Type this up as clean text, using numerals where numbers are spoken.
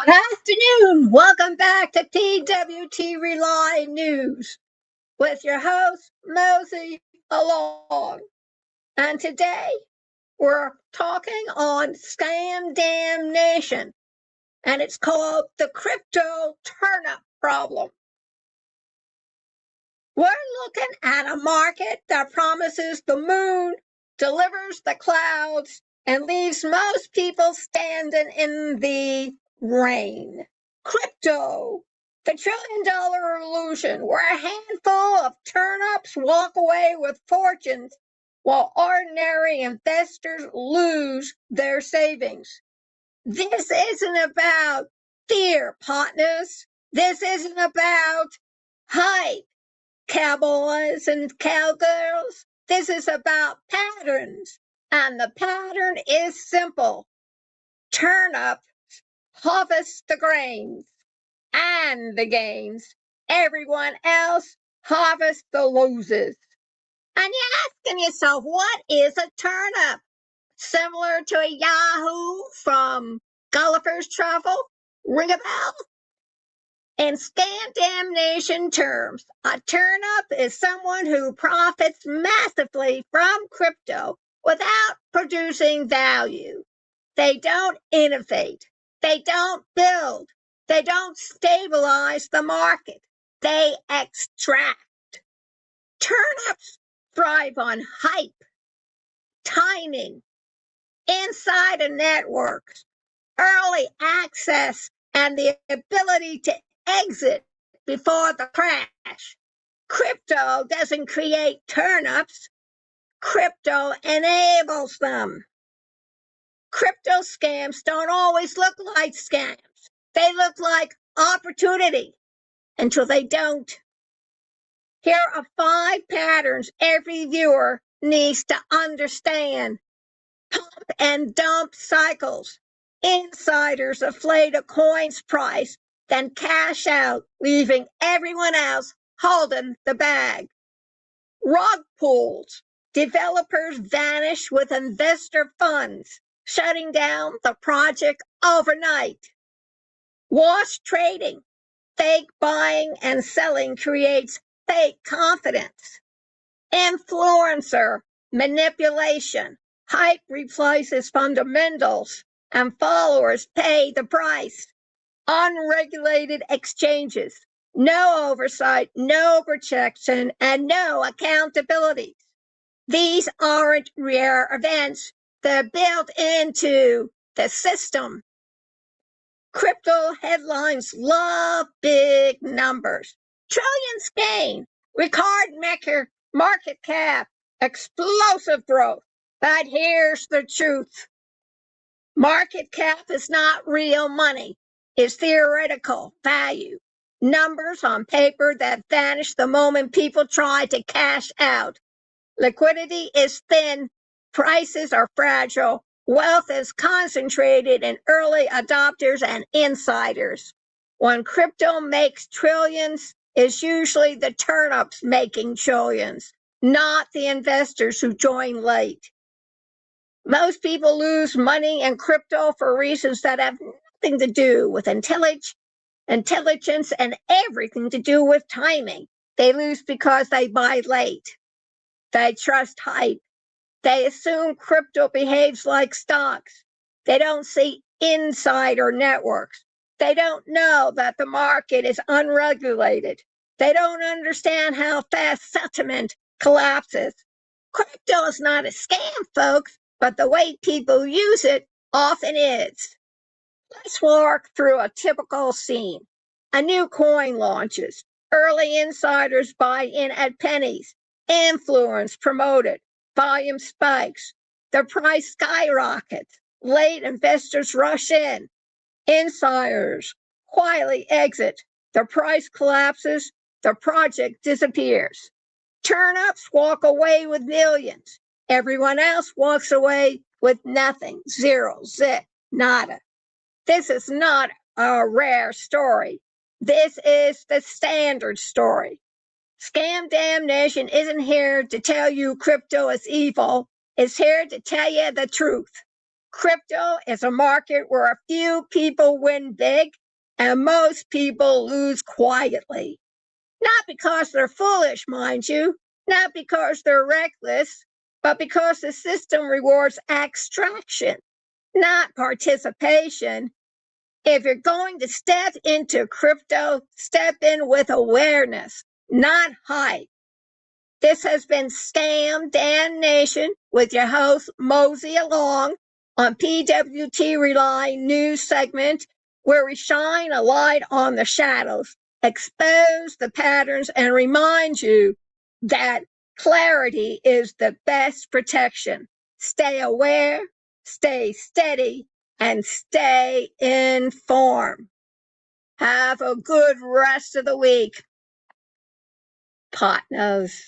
Good afternoon. Welcome back to PWT Live News with your host, Mosey Along. And today we're talking on Scam Damnation, and it's called the Crypto Turnip Problem. We're looking at a market that promises the moon, delivers the clouds, and leaves most people standing in the rain. Crypto, the trillion-dollar illusion, where a handful of turnips walk away with fortunes while ordinary investors lose their savings. This isn't about fear, partners. This isn't about hype, cowboys and cowgirls. This is about patterns. And the pattern is simple. Turnips harvest the grains and the gains. Everyone else harvests the loses. And you're asking yourself, what is a turnip? Similar to a Yahoo from Gulliver's Travel? Ring a bell? In Scam Damnation terms, a turnip is someone who profits massively from crypto without producing value. They don't innovate. They don't build. They don't stabilize the market. They extract. Turnips thrive on hype, timing, insider networks, early access, and the ability to exit before the crash. Crypto doesn't create turnips. Crypto enables them. Crypto scams don't always look like scams. They look like opportunity until they don't. Here are 5 patterns every viewer needs to understand. Pump and dump cycles. Insiders inflate a coin's price, then cash out, leaving everyone else holding the bag. Rug pulls. Developers vanish with investor funds, shutting down the project overnight. Wash trading. Fake buying and selling creates fake confidence. Influencer manipulation. Hype replaces fundamentals, and followers pay the price. Unregulated exchanges. No oversight, no protection, and no accountability. These aren't rare events. They're built into the system. Crypto headlines love big numbers. Trillions gain, record market cap, explosive growth. But here's the truth. Market cap is not real money. It's theoretical value. Numbers on paper that vanish the moment people try to cash out. Liquidity is thin. Prices are fragile. Wealth is concentrated in early adopters and insiders. When crypto makes trillions, it's usually the turnips making trillions, not the investors who join late. Most people lose money in crypto for reasons that have nothing to do with intelligence and everything to do with timing. They lose because they buy late. They trust hype. They assume crypto behaves like stocks. They don't see insider networks. They don't know that the market is unregulated. They don't understand how fast sentiment collapses. Crypto is not a scam, folks, but the way people use it often is. Let's walk through a typical scene. A new coin launches. Early insiders buy in at pennies. Influence promoted. Volume spikes. The price skyrockets. Late investors rush in. Insiders quietly exit. The price collapses. The project disappears. Turnips walk away with millions. Everyone else walks away with nothing. Zero, zip, nada. This is not a rare story. This is the standard story. Scam Damnation isn't here to tell you crypto is evil. It's here to tell you the truth. Crypto is a market where a few people win big and most people lose quietly. Not because they're foolish, mind you, not because they're reckless, but because the system rewards abstraction, not participation. If you're going to step into crypto, step in with awareness, not hype. This has been Scam Damnation with your host, Mosey Along, on PWT Rely news segment, where we shine a light on the shadows, expose the patterns, and remind you that clarity is the best protection. Stay aware, stay steady, and stay informed. Have a good rest of the week, partners.